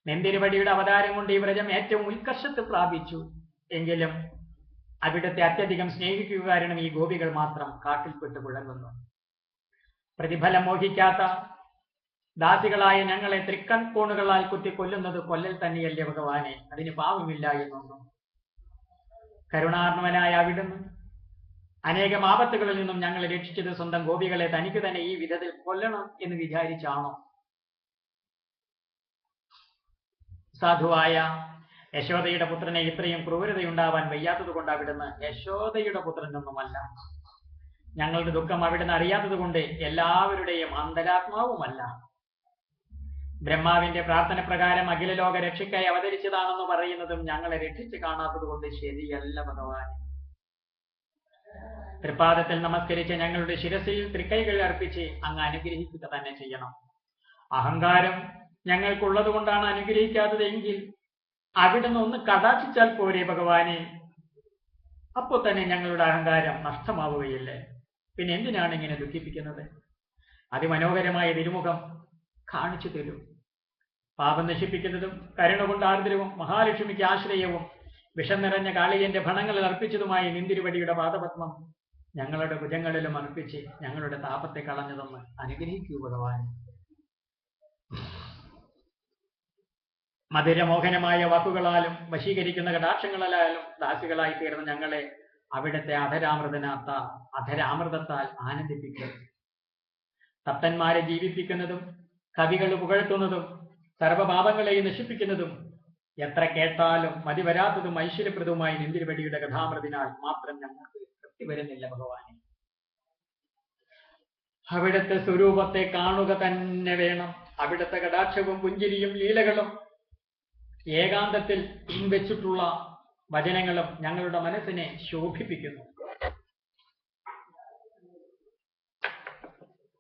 Speaker 1: നെന്തിരുവടിയുടെ അവതാരം കൊണ്ട് ഈ വ്രജം ഏറ്റവും ഉത്കർഷത്തെ പ്രാപിച്ചു. എങ്കിലും അവിടുത്തെ അത്യധികം സ്നേഹിക്കുക കാരണം ഈ ഗോപികൾ മാത്രം കാട്ടിൽപ്പെട്ട് കുഴങ്ങുന്നു. പ്രതിഫലം മോഹിക്കാത്ത ദാസികളായ ഞങ്ങളെ തൃക്കൺകോണുകളാൽ കുത്തിക്കൊല്ലുന്നത് കൊല്ലൽ തന്നെയല്ലേ ഭഗവാനെ, അതിന് പാവമില്ല എന്നൊന്നും. കരുണാർണവനായ അവിടുന്ന് അനേകം ആപത്തുകളിൽ നിന്നും ഞങ്ങളെ രക്ഷിച്ചത് സ്വന്തം ഗോപികളെ തനിക്ക് തന്നെ ഈ വിധത്തിൽ കൊല്ലണം എന്ന് വിചാരിച്ചാണോ? സാധുവായ യശോദയുടെ പുത്രനെ ഇത്രയും ക്രൂരതയുണ്ടാവാൻ വയ്യാത്തത് കൊണ്ട് അവിടുന്ന് യശോദയുടെ പുത്രനൊന്നുമല്ല. ഞങ്ങളുടെ ദുഃഖം അവിടുന്ന് അറിയാത്തത് കൊണ്ട് എല്ലാവരുടെയും അന്തരാത്മാവുമല്ല. ബ്രഹ്മാവിന്റെ പ്രാർത്ഥന പ്രകാരം അഖില ലോക രക്ഷയ്ക്കായി അവതരിച്ചതാണെന്ന് പറയുന്നതും ഞങ്ങളെ രക്ഷിച്ച് കാണാത്തത് കൊണ്ട് ശരിയല്ല ഭഗവാൻ. തൃപ്പാദത്തിൽ നമസ്കരിച്ച് ഞങ്ങളുടെ ശിരസിൽ തൃക്കൈകൾ അർപ്പിച്ച് അങ്ങ് അനുഗ്രഹിക്കുക തന്നെ ചെയ്യണം. അഹങ്കാരം ഞങ്ങൾക്കുള്ളത് കൊണ്ടാണ് അനുഗ്രഹിക്കാത്തത് എങ്കിൽ അവിടുന്ന് ഒന്ന് കടാക്ഷിച്ചാൽ പോരെ ഭഗവാനെ, അപ്പോൾ തന്നെ ഞങ്ങളുടെ അഹങ്കാരം നഷ്ടമാവുകയില്ലേ? പിന്നെ എന്തിനാണ് ഇങ്ങനെ ദുഃഖിപ്പിക്കുന്നത്? അതിമനോഹരമായ തിരുമുഖം കാണിച്ചു തരൂ. പാപം നശിപ്പിക്കുന്നതും കരുണ കൊണ്ട് ആർദ്രവും മഹാലക്ഷ്മിക്ക് ആശ്രയവും വിഷം നിറഞ്ഞ കാളിയന്റെ ഭണങ്ങളിൽ അർപ്പിച്ചതുമായ നിന്തിരുവടിയുടെ പാദപത്മം ഞങ്ങളുടെ ഭുജങ്ങളിലും അർപ്പിച്ച് ഞങ്ങളുടെ താപത്തെ കളഞ്ഞതെന്ന് അനുഗ്രഹിക്കൂ ഭഗവാൻ. മധുരമോഹനമായ വാക്കുകളാലും വശീകരിക്കുന്ന കടാക്ഷങ്ങളാലും ദാസികളായി തീർന്ന ഞങ്ങളെ അവിടുത്തെ അധരാമൃതത്താൽ ആനന്ദിപ്പിക്കും. തപ്തന്മാരെ ജീവിപ്പിക്കുന്നതും കവികൾ പുകഴ്ത്തുന്നതും സർവപാപങ്ങളെയും നശിപ്പിക്കുന്നതും എത്ര കേട്ടാലും മതി വരാത്തതും ഐശ്വര്യപ്രദവുമായി നിന്തിരുവടിയുടെ കഥാമൃതിനാൽ മാത്രം ഞങ്ങൾക്ക് തൃപ്തി വരുന്നില്ല ഭഗവാനെ. അവിടുത്തെ സ്വരൂപത്തെ കാണുക തന്നെ വേണം. അവിടുത്തെ കടാക്ഷവും പുഞ്ചിരിയും ലീലകളും ഏകാന്തത്തിൽ വെച്ചിട്ടുള്ള വചനങ്ങളും ഞങ്ങളുടെ മനസ്സിനെ ശോഭിപ്പിക്കുന്നു.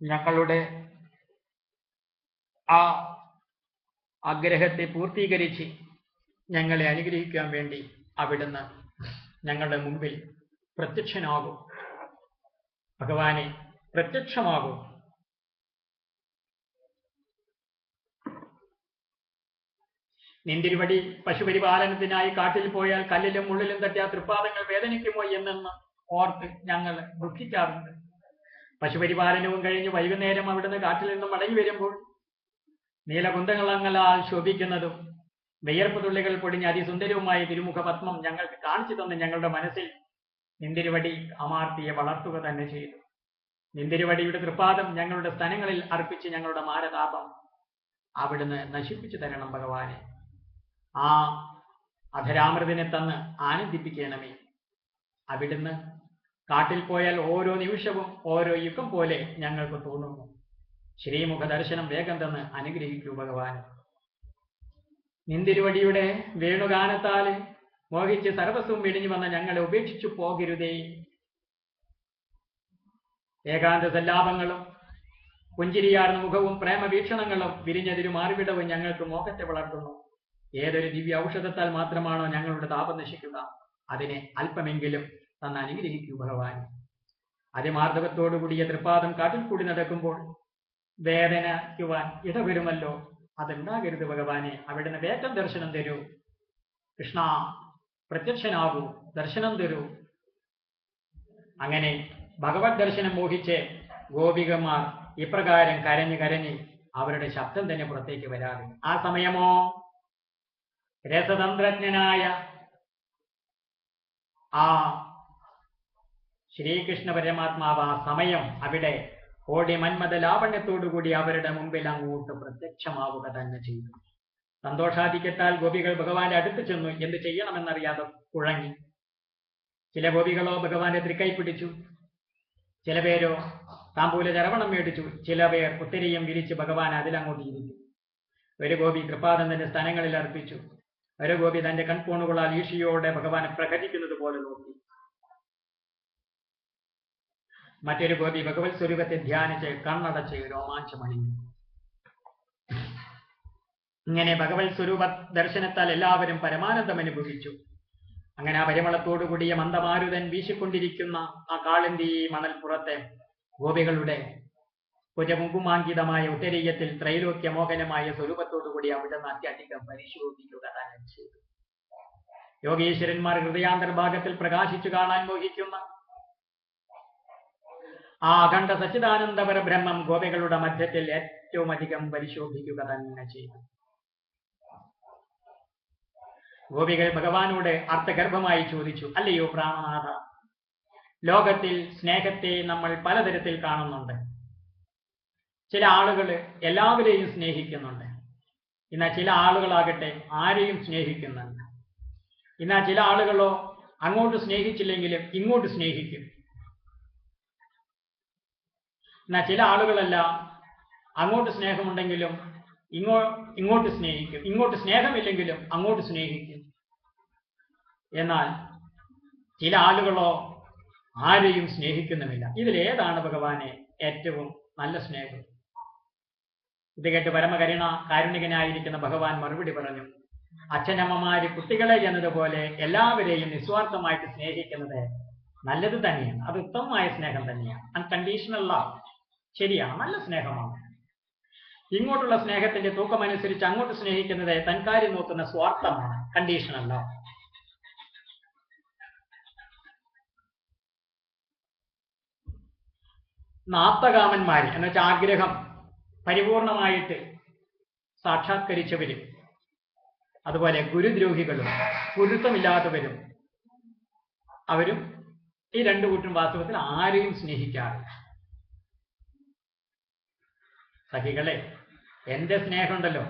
Speaker 1: ഞങ്ങളുടെ ആ ആഗ്രഹത്തെ പൂർത്തീകരിച്ച് ഞങ്ങളെ അനുഗ്രഹിക്കാൻ വേണ്ടി അവിടുന്ന് ഞങ്ങളുടെ മുമ്പിൽ പ്രത്യക്ഷനാകും. ഭഗവാനെ പ്രത്യക്ഷമാകും. നിന്തിരുവടി പശുപരിപാലനത്തിനായി കാട്ടിൽ പോയാൽ കല്ലിലും മുള്ളിലും തട്ടിയ തൃപ്പാദങ്ങൾ വേദനിക്കുമോ എന്നെന്ന് ഓർത്ത് ഞങ്ങൾ ദുഃഖിക്കാറുണ്ട്. പശുപരിപാലനവും കഴിഞ്ഞ് വൈകുന്നേരം അവിടുന്ന് കാട്ടിൽ നിന്നും മടങ്ങി വരുമ്പോൾ നീലകുന്തങ്ങളാൽ ശോഭിക്കുന്നതും വിയർപ്പ് തുള്ളികൾ പൊടിഞ്ഞ അതിസുന്ദരവുമായ തിരുമുഖ പത്മം ഞങ്ങൾക്ക് കാണിച്ചു തന്ന് ഞങ്ങളുടെ മനസ്സിൽ നിന്തിരുവടി അമാർത്തിയെ വളർത്തുക തന്നെ ചെയ്തു. നിന്തിരുവടിയുടെ തൃപ്പാദം ഞങ്ങളുടെ സ്ഥലങ്ങളിൽ അർപ്പിച്ച് ഞങ്ങളുടെ മാരതാപം അവിടുന്ന് നശിപ്പിച്ചു തരണം ഭഗവാനെ. ആ അധരാമൃതിനെ തന്ന് ആനന്ദിപ്പിക്കണമേ. അവിടുന്ന് കാട്ടിൽ പോയാൽ ഓരോ നിമിഷവും ഓരോ യുഗം പോലെ ഞങ്ങൾക്ക് തോന്നുന്നു. ശ്രീമുഖ ദർശനം വേഗം തന്ന് അനുഗ്രഹിക്കൂ ഭഗവാൻ. നിന്തിരുവടിയുടെ വേണുഗാനത്താൽ മോഹിച്ച് സർവസ്വം വെടിഞ്ഞു വന്ന ഞങ്ങളെ ഉപേക്ഷിച്ചു പോകരുതേ. ഏകാന്ത സല്ലാപങ്ങളും പുഞ്ചിരിയാർന്ന മുഖവും പ്രേമവീക്ഷണങ്ങളും വിരിഞ്ഞതിരു മാറിവിടവും ഞങ്ങൾക്ക് മോഹത്തെ വളർത്തുന്നു. ഏതൊരു ദിവ്യ ഔഷധത്താൽ മാത്രമാണോ ഞങ്ങളുടെ താപം നശിക്കുക, അതിനെ അല്പമെങ്കിലും തന്ന് അനുഗ്രഹിക്കൂ ഭഗവാൻ. അതിമാർദ്ദവത്തോടുകൂടിയ തൃപ്പാദം കാട്ടിൽ കൂടി നടക്കുമ്പോൾ വേദനയ്ക്കുവാൻ ഇടവരുമല്ലോ, അതുണ്ടാകരുത് ഭഗവാനെ. അവിടുന്ന് വേഗം ദർശനം തരൂ. കൃഷ്ണ പ്രത്യക്ഷനാകൂ, ദർശനം തരൂ. അങ്ങനെ ഭഗവത് ദർശനം മോഹിച്ച് ഗോപികമാർ ഇപ്രകാരം കരഞ്ഞ് കരഞ്ഞ് അവരുടെ ശബ്ദം തന്നെ പുറത്തേക്ക് വരാതെ. ആ സമയമോ രസതന്ത്രജ്ഞനായ ആ ശ്രീകൃഷ്ണ പരമാത്മാവ് ആ സമയം അവിടെ കോടി മന്മഥ ലാവണ്യത്തോടുകൂടി അവരുടെ മുമ്പിൽ അങ്ങോട്ട് പ്രത്യക്ഷമാവുക തന്നെ ചെയ്തു. സന്തോഷാധിക്യത്താൽ ഗോപികൾ ഭഗവാന്റെ അടുത്ത് ചെന്നു. എന്ത് ചെയ്യണമെന്നറിയാതെ കുഴങ്ങി. ചില ഗോപികളോ ഭഗവാന്റെ തൃക്കൈ പിടിച്ചു, ചില പേരോ താമ്പൂല ചരവണം മേടിച്ചു, ചില പേർ ഉത്തരീയം വിരിച്ച് ഭഗവാൻ അതിലങ്ങോട്ട് ഇരിക്കും. ഒരു ഗോപി തൃപ്പാദം തന്റെ സ്ഥാനങ്ങളിൽ അർപ്പിച്ചു. ഒരു ഗോപി തന്റെ കൺപോണുകളാൽ ഈശയോടെ ഭഗവാനെ പ്രകടിക്കുന്നത് പോലെ നോക്കി. മറ്റൊരു ഗോപി ഭഗവത് സ്വരൂപത്തെ ധ്യാനിച്ച് കണ്ണടച്ച് രോമാഞ്ചമണിഞ്ഞു. ഇങ്ങനെ ഭഗവത് സ്വരൂപ ദർശനത്താൽ എല്ലാവരും പരമാനന്ദം അനുഭവിച്ചു. അങ്ങനെ ആ പരിമളത്തോടുകൂടിയ മന്ദമാരുതൻ വീശിക്കൊണ്ടിരിക്കുന്ന ആ കാളിന്തി മണൽപ്പുറത്തെ ഗോപികളുടെ കുജകുങ്കുമാങ്കിതമായ ഉത്തരീയത്തിൽ ത്രൈലോക്യമോഹനമായ സ്വരൂപത്തോടുകൂടി അവിടെ നിന്ന് അത്യധികം പരിശോധിക്കുക തന്നെ ചെയ്തു. യോഗീശ്വരന്മാർ ഹൃദയാന്തർഭാഗത്തിൽ പ്രകാശിച്ചു കാണാൻ മോഹിക്കുന്ന ആ അഖണ്ഡ സച്ചിദാനന്ദപര ബ്രഹ്മം ഗോപികളുടെ മധ്യത്തിൽ ഏറ്റവും അധികം പരിശോധിക്കുക തന്നെ ചെയ്തു. ഗോപികൾ ഭഗവാനോട് അർത്ഥഗർഭമായി ചോദിച്ചു, അല്ലയോ പ്രാണനാഥ, ലോകത്തിൽ സ്നേഹത്തെ നമ്മൾ പലതരത്തിൽ കാണുന്നുണ്ട്. ചില ആളുകൾ എല്ലാവരെയും സ്നേഹിക്കുന്നുണ്ട്. എന്നാൽ ചില ആളുകളാകട്ടെ ആരെയും സ്നേഹിക്കുന്നുണ്ട്. എന്നാൽ ചില ആളുകളോ അങ്ങോട്ട് സ്നേഹിച്ചില്ലെങ്കിലും ഇങ്ങോട്ട് സ്നേഹിക്കും. എന്നാൽ ചില ആളുകളെല്ലാം അങ്ങോട്ട് സ്നേഹമുണ്ടെങ്കിലും ഇങ്ങോട്ട് സ്നേഹിക്കും, ഇങ്ങോട്ട് സ്നേഹമില്ലെങ്കിലും അങ്ങോട്ട് സ്നേഹിക്കും. എന്നാൽ ചില ആളുകളോ ആരെയും സ്നേഹിക്കുന്നുമില്ല. ഇതിലേതാണ് ഭഗവാനെ ഏറ്റവും നല്ല സ്നേഹം? ഇത് കേട്ട് കാരുണികനായിരിക്കുന്ന ഭഗവാൻ മറുപടി പറഞ്ഞു, അച്ഛനമ്മമാര് കുട്ടികളെ എന്നതുപോലെ എല്ലാവരെയും നിസ്വാർത്ഥമായിട്ട് സ്നേഹിക്കുന്നത് നല്ലത് തന്നെയാണ്. അത് ഉത്തമമായ സ്നേഹം തന്നെയാണ്. അൺകണ്ടീഷണൽ ലവ് ശരിയാണ്, നല്ല സ്നേഹമാണ്. ഇങ്ങോട്ടുള്ള സ്നേഹത്തിന്റെ തൂക്കമനുസരിച്ച് അങ്ങോട്ട് സ്നേഹിക്കുന്നത് തൻകാര്യം നോക്കുന്ന സ്വാർത്ഥമാണ്, കണ്ടീഷണൽ ലവ്. ആപ്തകാമന്മാര് എന്ന് വെച്ചാൽ ആഗ്രഹം പരിപൂർണമായിട്ട് സാക്ഷാത്കരിച്ചവരും അതുപോലെ ഗുരുദ്രോഹികളും പൊരുത്തമില്ലാത്തവരും അവരും ഈ രണ്ടു കൂട്ടരും വാസ്തവത്തിൽ ആരെയും സ്നേഹിക്കാറില്ല. സഖികളെ, എന്റെ സ്നേഹമുണ്ടല്ലോ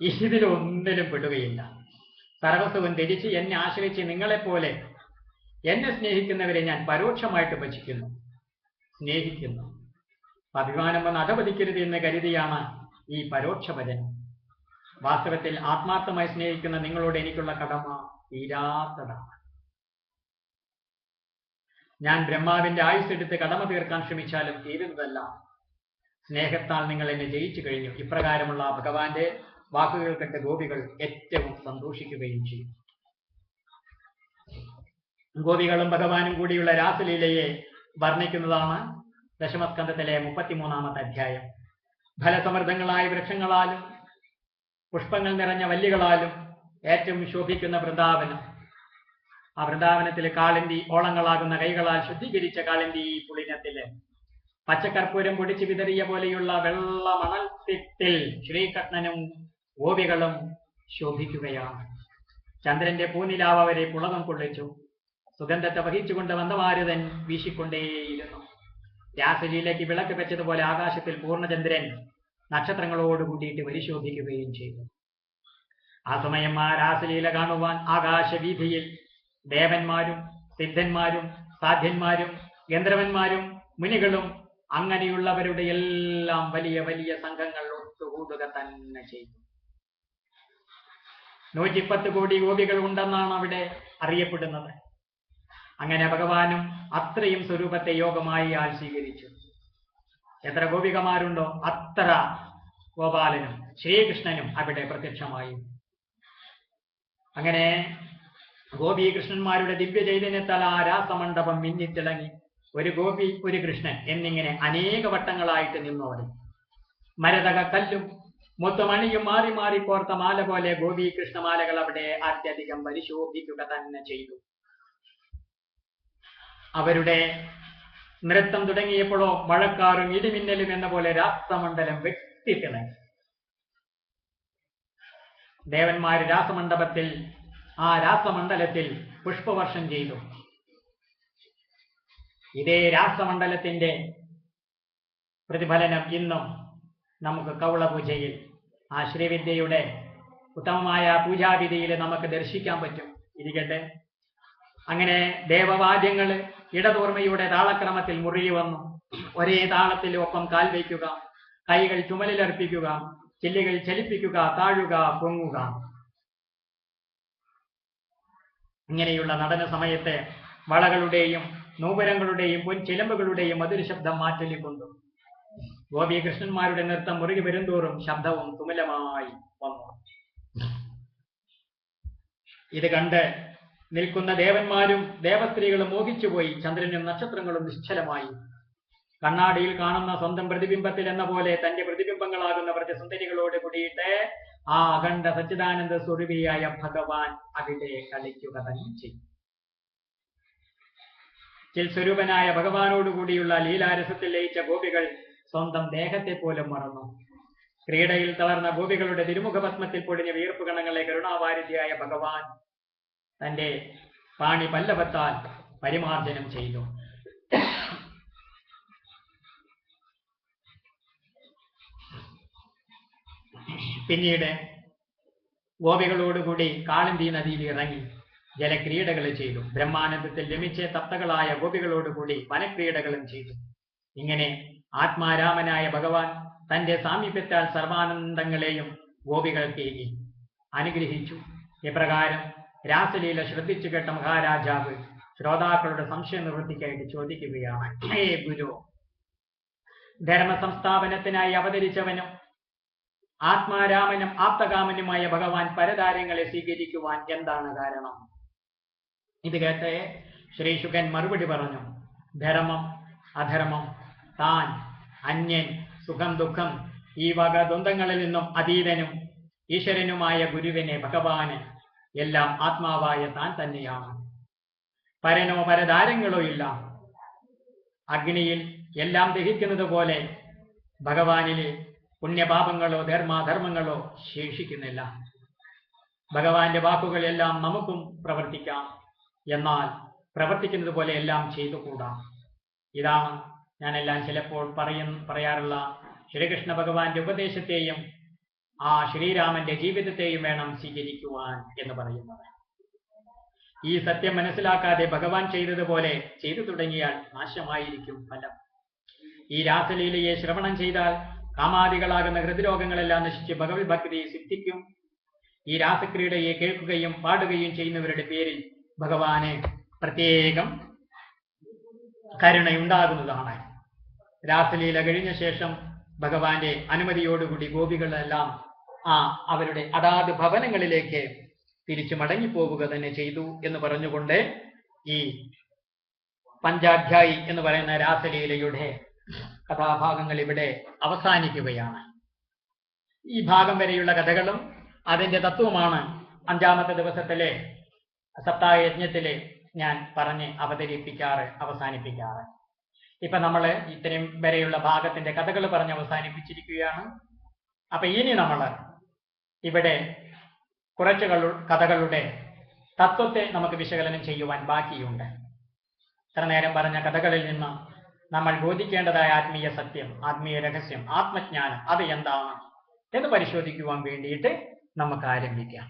Speaker 1: ഇതിലൊന്നിലും പെടുകയില്ല. സർവസ്വവും ധരിച്ച് എന്നെ ആശ്രയിച്ച് നിങ്ങളെപ്പോലെ എന്നെ സ്നേഹിക്കുന്നവരെ ഞാൻ പരോക്ഷമായിട്ട് ഭജിക്കുന്നു, സ്നേഹിക്കുന്നു. അഭിമാനം വന്ന് അധപതിക്കരുത് എന്ന് കരുതിയാണ് ഈ പരോക്ഷ ഭജനം. വാസ്തവത്തിൽ ആത്മാർത്ഥമായി സ്നേഹിക്കുന്ന നിങ്ങളോട് എനിക്കുള്ള കടമ തീരാത്തതാണ്. ഞാൻ ബ്രഹ്മാവിന്റെ ആയുസ്സെടുത്ത് കടമ തീർക്കാൻ ശ്രമിച്ചാലും തീരുന്നതല്ല. സ്നേഹത്താൽ നിങ്ങൾ എന്നെ ജയിച്ചു കഴിഞ്ഞു. ഇപ്രകാരമുള്ള ഭഗവാന്റെ വാക്കുകൾ കേട്ട് ഗോപികൾ ഏറ്റവും സന്തോഷിക്കുകയും ചെയ്യും. ഗോപികളും ഭഗവാനും കൂടിയുള്ള രാസലീലയെ വർണ്ണിക്കുന്നതാണ് ദശമസ്കന്ധത്തിലെ 33-ാമത്തെ അധ്യായം. ഫലസമൃദ്ധങ്ങളായ വൃക്ഷങ്ങളാലും പുഷ്പങ്ങൾ നിറഞ്ഞ വല്ലികളാലും ഏറ്റവും ശോഭിക്കുന്ന വൃന്ദാവനം. ആ വൃന്ദാവനത്തിലെ കാളിന്തി ഓളങ്ങളാകുന്ന കൈകളാൽ ശുദ്ധീകരിച്ച കാളിന്തി പുളിനത്തില് പച്ചക്കർപ്പൂരം പൊടിച്ചു വിതറിയ പോലെയുള്ള വെള്ള മണൽത്തിട്ടിൽ ശ്രീകൃഷ്ണനും ഗോപികളും ശോഭിക്കുകയാണ്. ചന്ദ്രന്റെ പൂനിലാവ് അവരെ പുളകം കൊള്ളിച്ചു. സുഗന്ധത്തെ വഹിച്ചുകൊണ്ട് മന്ദമാരുതൻ വീശിക്കൊണ്ടേയിരുന്നു. രാസലീലയ്ക്ക് വിളക്ക് വെച്ചതുപോലെ ആകാശത്തിൽ പൂർണ്ണചന്ദ്രൻ നക്ഷത്രങ്ങളോട് കൂടിയിട്ട് പരിശോഭിക്കുകയും ചെയ്തു. ആ സമയം ആ രാസലീല കാണുവാൻ ആകാശവീഥിയിൽ ദേവന്മാരും സിദ്ധന്മാരും സാധ്യന്മാരും ഗന്ധർവന്മാരും മുനികളും അങ്ങനെയുള്ളവരുടെ എല്ലാം വലിയ വലിയ സംഘങ്ങൾ ഒത്തുകൂടുക തന്നെ ചെയ്തു. 110 കോടി ഗോപികൾ ഉണ്ടെന്നാണ് അവിടെ അറിയപ്പെടുന്നത്. അങ്ങനെ ഭഗവാനും അത്രയും സ്വരൂപത്തെ യോഗമായി ആൾ സ്വീകരിച്ചു. എത്ര ഗോപികമാരുണ്ടോ അത്ര ഗോപാലനും ശ്രീകൃഷ്ണനും അവിടെ പ്രത്യക്ഷമായി. അങ്ങനെ ഗോപീകൃഷ്ണന്മാരുടെ ദിവ്യ ചൈതന്യത്താൽ ആ രാസമണ്ഡപം മിന്നിത്തിളങ്ങി. ഒരു ഗോപി ഒരു കൃഷ്ണൻ എന്നിങ്ങനെ അനേക വട്ടങ്ങളായിട്ട് നിന്നോടെ മരതക കല്ലും മുത്തുമണിയും മാറി മാറി കോർത്ത മാല പോലെ ഗോപി കൃഷ്ണമാലകൾ അവിടെ അത്യധികം പരിശോഭിക്കുക തന്നെ ചെയ്തു. അവരുടെ നൃത്തം തുടങ്ങിയപ്പോഴോ മഴക്കാറും ഇടിമിന്നലും എന്ന പോലെ രാസമണ്ഡലം വെട്ടിത്തിളങ്ങി. ദേവന്മാര് രാസമണ്ഡപത്തിൽ ആ രാസമണ്ഡലത്തിൽ പുഷ്പവർഷം ചെയ്തു. ഇതേ രാസമണ്ഡലത്തിന്റെ പ്രതിഫലനം ഇന്നും നമുക്ക് കൗള പൂജയിൽ ആ ശ്രീവിദ്യയുടെ ഉത്തമമായ പൂജാവിധിയിൽ നമുക്ക് ദർശിക്കാൻ പറ്റും. ഇരിക്കട്ടെ, അങ്ങനെ ദേവവാദ്യങ്ങൾ ഇടതോർമ്മയുടെ താളക്രമത്തിൽ മുറിഞ്ഞു വന്നു. ഒരേ താളത്തിൽ ഒപ്പം കാൽ വയ്ക്കുക, കൈകൾ ചുമലിലർപ്പിക്കുക, ചില്ലുകൾ ചലിപ്പിക്കുക, താഴുക, പൊങ്ങുക. ഇങ്ങനെയുള്ള നടന സമയത്ത് വളകളുടെയും നൂപുരങ്ങളുടെയും പൊൻചിലമ്പുകളുടെയും മധുര ശബ്ദം മാറ്റൊലിക്കൊണ്ടു. ഗോപീകൃഷ്ണന്മാരുടെ നൃത്തം മുറുകി വരുന്തോറും ശബ്ദവും തുമലമായി വന്നു. ഇത് കണ്ട് നിൽക്കുന്ന ദേവന്മാരും ദേവസ്ത്രീകളും മോഹിച്ചുപോയി. ചന്ദ്രനും നക്ഷത്രങ്ങളും നിശ്ചലമായി. കണ്ണാടിയിൽ കാണുന്ന സ്വന്തം പ്രതിബിംബത്തിൽ എന്ന പോലെ തന്റെ പ്രതിബിംബങ്ങളാകുന്ന വ്രജസുന്ദരികളോട് കൂടിയിട്ട് ആ അഖണ്ഡ സച്ചിദാനന്ദ സ്വരൂപിയായ ഭഗവാൻ അവിടെ കളിക്കുക തന്നെ ചെയ്യും. ചിൽസ്വരൂപനായ ഭഗവാനോടുകൂടിയുള്ള ലീലാരസത്തിൽ ലയിച്ച ഗോപികൾ സ്വന്തം ദേഹത്തെ പോലും മറന്നു. ക്രീഡയിൽ തളർന്ന ഗോപികളുടെ തിരുമുഖപത്മത്തിൽ പൊടിഞ്ഞ വീർപ്പ് കണങ്ങളെ കരുണാവാരിധിയായ ഭഗവാൻ തന്റെ പാണി പല്ലവത്താൽ പരിമാർജനം ചെയ്തു. പിന്നീട് ഗോപികളോടുകൂടി കാളിന്തി നദിയിൽ ഇറങ്ങി ജലക്രീഡകൾ ചെയ്തു. ബ്രഹ്മാനന്ദത്തിൽ രമിച്ച് തപ്തകളായ ഗോപികളോടുകൂടി വനക്രീഡകളും ചെയ്തു. ഇങ്ങനെ ആത്മാരാമനായ ഭഗവാൻ തന്റെ സാമീപ്യത്താൽ സർവാനന്ദങ്ങളെയും ഗോപികൾക്കേകി അനുഗ്രഹിച്ചു. ഇപ്രകാരം രാസലീല ശ്രദ്ധിച്ചു കേട്ട മഹാരാജാവ് ശ്രോതാക്കളുടെ സംശയ നിവൃത്തിക്കായിട്ട് ചോദിക്കുകയാണ്: ഹേ ഗുരു, ധർമ്മ സംസ്ഥാപനത്തിനായി അവതരിച്ചവനും ആത്മാരാമനും ആപ്തകാമനുമായ ഭഗവാൻ പരതാരങ്ങളെ സ്വീകരിക്കുവാൻ എന്താണ് കാരണം? ഇത് കേട്ട് ശ്രീശുകൻ മറുപടി പറഞ്ഞു: ധർമ്മം, അധർമ്മം, താൻ, അന്യൻ, സുഖം, ദുഃഖം, ഈ വക ദ്വന്ദ്ങ്ങളിൽ നിന്നും അതീതനും ഈശ്വരനുമായ ഗുരുവിനെ ഭഗവാന് എല്ലാം ആത്മാവായ താൻ തന്നെയാണ്. പരനോ പരതാരങ്ങളോ ഇല്ല. അഗ്നിയിൽ എല്ലാം ദഹിക്കുന്നത് പോലെ ഭഗവാനിലെ പുണ്യപാപങ്ങളോ ധർമാധർമ്മങ്ങളോ ശേഷിക്കുന്നില്ല. ഭഗവാന്റെ വാക്കുകളെല്ലാം നമുക്കും പ്രവർത്തിക്കാം, എന്നാൽ പ്രവർത്തിക്കുന്നത് പോലെ എല്ലാം ചെയ്തുകൂടാ. ഇതാണ് ഞാനെല്ലാം ചിലപ്പോൾ പറയാറുള്ള ശ്രീകൃഷ്ണ ഭഗവാന്റെ ഉപദേശത്തെയും ആ ശ്രീരാമന്റെ ജീവിതത്തെയും വേണം സ്വീകരിക്കുവാൻ എന്ന് പറയുന്നത്. ഈ സത്യം മനസ്സിലാക്കാതെ ഭഗവാൻ ചെയ്തതുപോലെ ചെയ്തു തുടങ്ങിയാൽ നാശമായിരിക്കും ഫലം. ഈ രാസലീലയെ ശ്രവണം ചെയ്താൽ കാമാദികളാകുന്ന ഹൃദ്രോഗങ്ങളെല്ലാം നശിച്ച് ഭഗവത് ഭക്തി സിദ്ധിക്കും. ഈ രാസക്രീഡയെ കേൾക്കുകയും പാടുകയും ചെയ്യുന്നവരുടെ പേരിൽ ഭഗവാന് പ്രത്യേകം കരുണയുണ്ടാകുന്നതാണ്. രാസലീല കഴിഞ്ഞ ശേഷം ഭഗവാന്റെ അനുമതിയോടുകൂടി ഗോപികളെല്ലാം അവരുടെ അതാത് ഭവനങ്ങളിലേക്ക് തിരിച്ചു മടങ്ങിപ്പോവുക തന്നെ ചെയ്തു എന്ന് പറഞ്ഞുകൊണ്ട് ഈ പഞ്ചാധ്യായി എന്ന് പറയുന്ന രാസലീലയുടെ കഥാഭാഗങ്ങൾ ഇവിടെ അവസാനിക്കുകയാണ്. ഈ ഭാഗം വരെയുള്ള കഥകളും അതിന്റെ തത്വമാണ് അഞ്ചാമത്തെ ദിവസത്തിലെ സപ്താഹയജ്ഞത്തിലെ ഞാൻ പറഞ്ഞ് അവസാനിപ്പിക്കാറ്. ഇപ്പൊ നമ്മൾ ഇത്രയും വരെയുള്ള ഭാഗത്തിന്റെ കഥകൾ പറഞ്ഞ് അവസാനിപ്പിച്ചിരിക്കുകയാണ്. അപ്പൊ ഇനി നമ്മൾ ഇവിടെ കുറച്ച് കഥകളുടെ തത്വത്തെ നമുക്ക് വിശകലനം ചെയ്യുവാൻ ബാക്കിയുണ്ട്. ഇത്ര നേരം പറഞ്ഞ കഥകളിൽ നിന്ന് നമ്മൾ ബോധിക്കേണ്ടതായ ആത്മീയ സത്യം, ആത്മീയ രഹസ്യം, ആത്മജ്ഞാനം അത് എന്താണ് എന്ന് പരിശോധിക്കുവാൻ വേണ്ടിയിട്ട് നമുക്ക് ആരംഭിക്കാം.